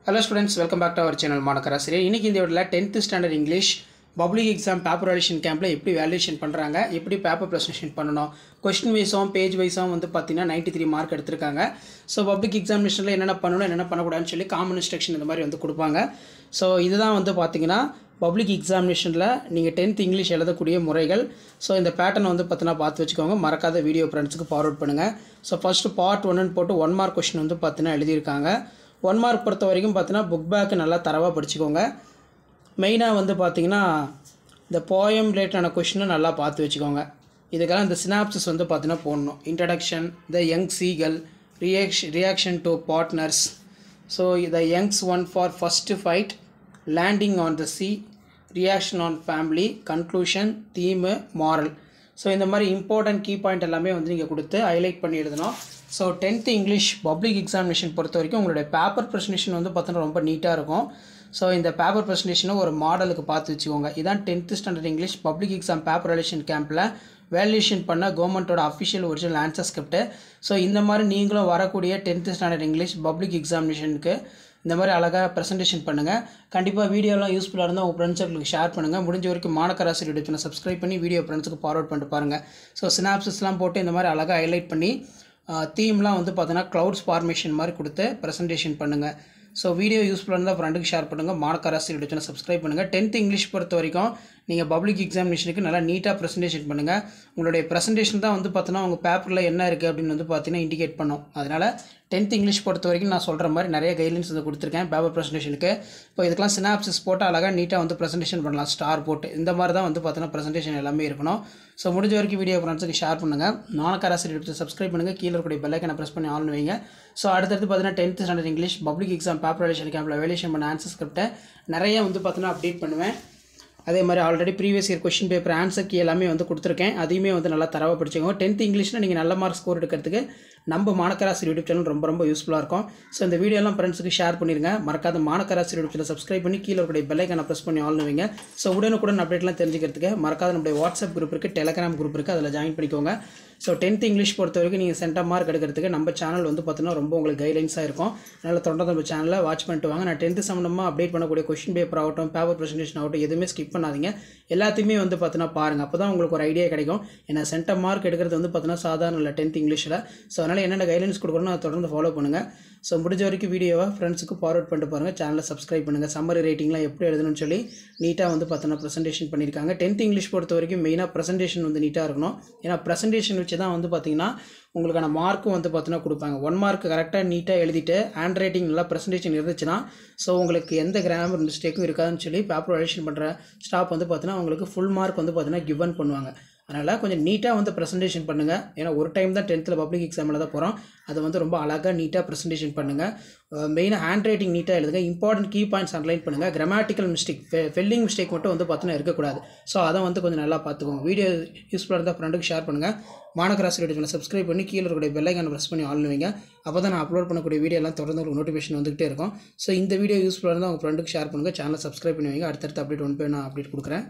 Hello students, welcome back to our channel Manakarasiri. இன்னைக்கு இந்த வீடியோல 10th standard English public exam paper evaluation campல எப்படி evaluation பண்றாங்க, எப்படி paper presentation பண்ணனும், question wise ஆம் page wise ஆம் வந்து பாத்தீங்கன்னா 93 மார்க் எடுத்துருக்காங்க. So public examinationல என்னென்ன பண்ணனும், என்னென்ன பண்ண கூடாதுன்னு சொல்லி common instruction இந்த மாதிரி வந்து கொடுப்பாங்க. So இதுதான் வந்து பாத்தீங்கன்னா public examinationல நீங்க 10th English எழுதக்கூடிய முறைகள். So இந்த pattern வந்து பாத்தீங்கன்னா பார்த்து வெச்சுக்கோங்க. மறக்காத வீடியோ ஃப்ரெண்ட்ஸ்க்கு ஃபார்வர்ட் பண்ணுங்க. So first part 1 ன்னு போட்டு 1 மார்க் क्वेश्चन வந்து பாத்தீங்கன்னா எழுதி இருக்காங்க. 1 மார்க் பொறுத்த வரைக்கும் பார்த்தீங்கன்னா புக் பேக் நல்லா தரவா படிச்சுக்கோங்க. மெயினாக வந்து பார்த்தீங்கன்னா இந்த போயம் ரிலேட்டடான கொஷினை நல்லா பார்த்து வச்சுக்கோங்க. இதுக்கெல்லாம் இந்த சினாப்சிஸ் வந்து பார்த்தீங்கன்னா போடணும். Introduction, the young seagull, reaction to partners, so the young's one for first fight, landing on the sea, reaction on family, conclusion, theme, moral. So இந்த மாதிரி இம்பார்ட்டன்ட் கீ பாயிண்ட் எல்லாமே வந்து நீங்கள் கொடுத்து ஹைலைட் பண்ணி எழுதணும். So 10th English public examination பொறுத்த வரைக்கும் உங்களுடைய பேப்பர் ப்ரெசன்டேஷன் வந்து பார்த்தீங்கன்னா ரொம்ப நீட்டாக இருக்கும். ஸோ இந்த பேப்பர் ப்ரெசன்டேஷனை ஒரு மாடலுக்கு பார்த்து வச்சுக்கோங்க. இதான் 10th standard English public exam paper valuation கேம்பில் வேல்யூஷன் பண்ண கவர்மெண்ட்டோட official original answer script. So இந்த மாதிரி நீங்களும் வரக்கூடிய 10th ஸ்டாண்டர்ட் இங்கிலீஷ் பப்ளிக் எக்ஸாமினேஷனுக்கு இந்த மாதிரி அழகாக ப்ரெசன்டேஷன் பண்ணுங்கள். கண்டிப்பாக வீடியோலாம் யூஸ்ஃபுல்லாக இருந்தால் உங்கள் ஃப்ரெண்ட்ஸுக்கு ஷேர் பண்ணுங்கள். முடிஞ்ச வரைக்கும் மாணக்கராசி யூடியூப் சேனல் சப்ஸ்கிரைப் பண்ணி வீடியோ ஃப்ரெண்ட்ஸுக்கு ஃபார்வர்ட் பண்ணிட்டு பாருங்கள். ஸோ சினாப்சிஸ்லாம் போட்டு இந்த மாதிரி அழகாக ஹைலைட் பண்ணி தீம்லாம் வந்து பார்த்தீங்கன்னா க்ளவுட்ஸ் ஃபார்மேஷன் மாதிரி கொடுத்து ப்ரெசன்டேஷன் பண்ணுங்கள். ஸோ வீடியோ யூஸ்ஃபுல்லாக இருந்தால் ஃப்ரெண்டுக்கு ஷேர் பண்ணுங்கள். மாணக்கராசி யூடியூப் சேனல் சப்ஸ்கிரைப் பண்ணுங்கள். 10th இங்கிலீஷ் பொறுத்த வரைக்கும் நீங்கள் பப்ளிக் எக்ஸாமினேஷனுக்கு நல்லா நீட்டாக ப்ரெசன்டேஷன் பண்ணுங்கள். உங்களுடைய ப்ரெசன்டேஷன் தான் வந்து பார்த்தீங்கன்னா உங்கள் பேப்பரில் என்ன இருக்குது அப்படின்னு வந்து பார்த்தீங்கன்னா இண்டிகேட் பண்ணும். அதனால் 10th இங்கிலீஷ் பொறுத்த வரைக்கும் நான் சொல்கிற மாதிரி நிறைய கைட்லைன்ஸ் வந்து கொடுத்துருக்கேன் பேப்பர் ப்ரெசன்டேஷனுக்கு. இப்போ இதுக்கெல்லாம் சினாப்சிஸ் போட்டு அழகாக நீட்டாக வந்து ப்ரெசன்டேஷன் பண்ணலாம். ஸ்டார் போட்டு இந்த மாதிரி தான் வந்து பார்த்தீங்கன்னா ப்ரெசன்டேஷன் எல்லாமே இருக்கணும். ஸோ முடிஞ்ச வரைக்கும் வீடியோ ஃப்ரெண்ட்ஸுக்கு ஷேர் பண்ணுங்கள். மாணக்கராசி யூடியூப் சப்ஸ்கிரைப் பண்ணுங்கள். கீழே இருக்கக்கூடிய பெல் ஐக்கனை ப்ரெஸ் பண்ணி ஆன் வைங்க. ஸோ அடுத்தடுத்து பார்த்தீங்கன்னா 10th standard English public exam paper valuation கேம்பில் வேல்யூஷன் பண்ண ஆன்சர் ஸ்கிரிப்டை நிறைய வந்து பார்த்தீங்கன்னா அப்டேட் பண்ணுவேன். அதே மாதிரி already previous year question paper answer key எல்லாமே வந்து கொடுத்துருக்கேன். அதையுமே வந்து நல்லா தரவாக படிச்சுக்கோங்க. 10th இங்கிலீஷில் நீங்கள் நல்ல மார்க் ஸ்கோர் எடுக்கிறதுக்கு நம்ம மாணக்கராசி யூடியூப் சேனல் ரொம்ப ரொம்ப யூஸ்ஃபுல்லாக இருக்கும். ஸோ இந்த வீடியோலாம் ஃப்ரெண்ட்ஸுக்கு ஷேர் பண்ணிடுங்க. மறக்காத மாணக்கராசி யூடியூப் சேனல் சப்ஸ்கிரைப் பண்ணி கீழே இருக்கக்கூடிய பெல் ஐக்கனை ப்ரெஸ் பண்ணி ஆன் வைங்க. ஸோ உடனுக்குடன் அப்டேட்லாம் தெரிஞ்சுக்கிறதுக்கு மறக்காத நம்மளுடைய வாட்ஸ்அப் குரூப் இருக்குது, டெலகிராம் குரூப் இருக்குது, அதில் ஜாயின் பண்ணிக்கோங்க. ஸோ 10th இங்கிலீஷ் பொறுத்த வரைக்கும் நீங்கள் சென்டம் மார்க் எடுக்கிறதுக்கு நம்ம சேனல் வந்து பார்த்தீங்கன்னா ரொம்ப உங்களுக்கு கைட்லைன்ஸாக இருக்கும். அதனால் தொடர்ந்து நம்ம சேனலில் வாட்ச் பண்ணிட்டு வாங்க. நான் 10th சம்மந்தமாக அப்டேட் பண்ணக்கூடிய கொஸ்டின் பேப்பர் ஆகட்டும், பேப்பர் ப்ரெசன்டேஷன் ஆகட்டும், எதுவுமே ஸ்கிப் பண்ணாதீங்க. எல்லாத்தையுமே வந்து பார்த்தீங்கன்னா பாருங்கள். அப்போ தான் உங்களுக்கு ஒரு ஐடியா கிடைக்கும். ஏன்னா சென்டம் மார்க் எடுக்கிறது வந்து பார்த்தீங்கன்னா சாதாரண இல்லை 10th இங்கிலீஷில். ஸோ அதனால் என்னென்ன கைட்லைன்ஸ் கொடுக்கணும் அதை தொடர்ந்து ஃபாலோ பண்ணுங்கள். ஸோ முடிஞ்ச வரைக்கும் வீடியோவை ஃப்ரெண்ட்ஸுக்கு ஃபார்வர்ட் பண்ணிட்டு பாருங்கள். சேனலை சப்ஸ்கிரைப் பண்ணுங்கள். சம்மரி ரேட்டிங்லாம் எப்படி எழுதணும்னு சொல்லி நீட்டாக வந்து பார்த்தீங்கன்னா ப்ரெசன்டேஷன் பண்ணியிருக்காங்க. 10th இங்கிலீஷ் பொறுத்த வரைக்கும் மெயினாக ப்ரெசன்டேஷன் வந்து நீட்டாக இருக்கணும். ஏன்னா ப்ரெசன்டேஷன் வச்சு தான் வந்து பார்த்தீங்கன்னா உங்களுக்கான மார்க்கும் வந்து பார்த்தீங்கன்னா கொடுப்பாங்க. 1 மார்க் கரெக்டாக நீட்டாக எழுதிட்டு ஹேண்ட் ரைட்டிங் நல்லா ப்ரெசன்டேஷன் இருந்துச்சுன்னா ஸோ உங்களுக்கு எந்த கிராமர் மிஸ்டேக்கும் இருக்காதுன்னு சொல்லி பேப்பர் வேல்யூஷன் பண்ணுற ஸ்டாஃப் வந்து பார்த்தீங்கன்னா உங்களுக்கு ஃபுல் மார்க் வந்து பார்த்தீங்கன்னா கிவன் பண்ணுவாங்க. அதனால் கொஞ்சம் நீட்டாக வந்து ப்ரெசன்டேஷன் பண்ணுங்கள். ஏன்னா ஒரு டைம் தான் 10th பப்ளிக் எக்ஸாமில் தான் போகிறோம். அதை வந்து ரொம்ப அழகாக நீட்டாக ப்ரெசன்டேஷன் பண்ணுங்கள். மெயினாக ஹேண்ட் ரைட்டிங் நீட்டாக எழுதுங்க. இம்பார்ட்டன்ட் கீ பாயிண்ட்ஸ் அண்டர்லைன் பண்ணுங்கள். கிராமட்டிக்கல் மிஸ்டேக், ஸ்பெல்லிங் மிஸ்டேக் மட்டும் வந்து பார்த்தீங்கன்னா இருக்கக்கூடாது. ஸோ அதை வந்து கொஞ்சம் நல்லா பார்த்துக்கோங்க. வீடியோ யூஸ்ஃபுல்லாக இருந்தால் ஃப்ரெண்டுக்கு ஷேர் பண்ணுங்கள். மாணக்கராசி யூடியூப் சேனல் சப்ஸ்கிரைப் பண்ணி கீழே இருக்கக்கூடிய பெல் ஐக்கானை ப்ரெஸ் பண்ணி ஆன் வைங்க. அப்போ தான் நான் அப்லோட் பண்ணக்கூடிய வீடியோ எல்லாம் தொடர்ந்து உங்களுக்கு நோட்டிஃபிகேஷன் வந்துகிட்டே இருக்கும். ஸோ இந்த வீடியோ யூஸ்ஃபுல்லாக இருந்தால் உங்கள் ஃப்ரெண்டுக்கு ஷேர் பண்ணுங்கள். சேனலை சப்ஸ்கிரைப் பண்ணி வைங்க. அடுத்தடுத்து அப்டேட் ஒன் பை நான் அப்டேட் கொடுக்குறேன்.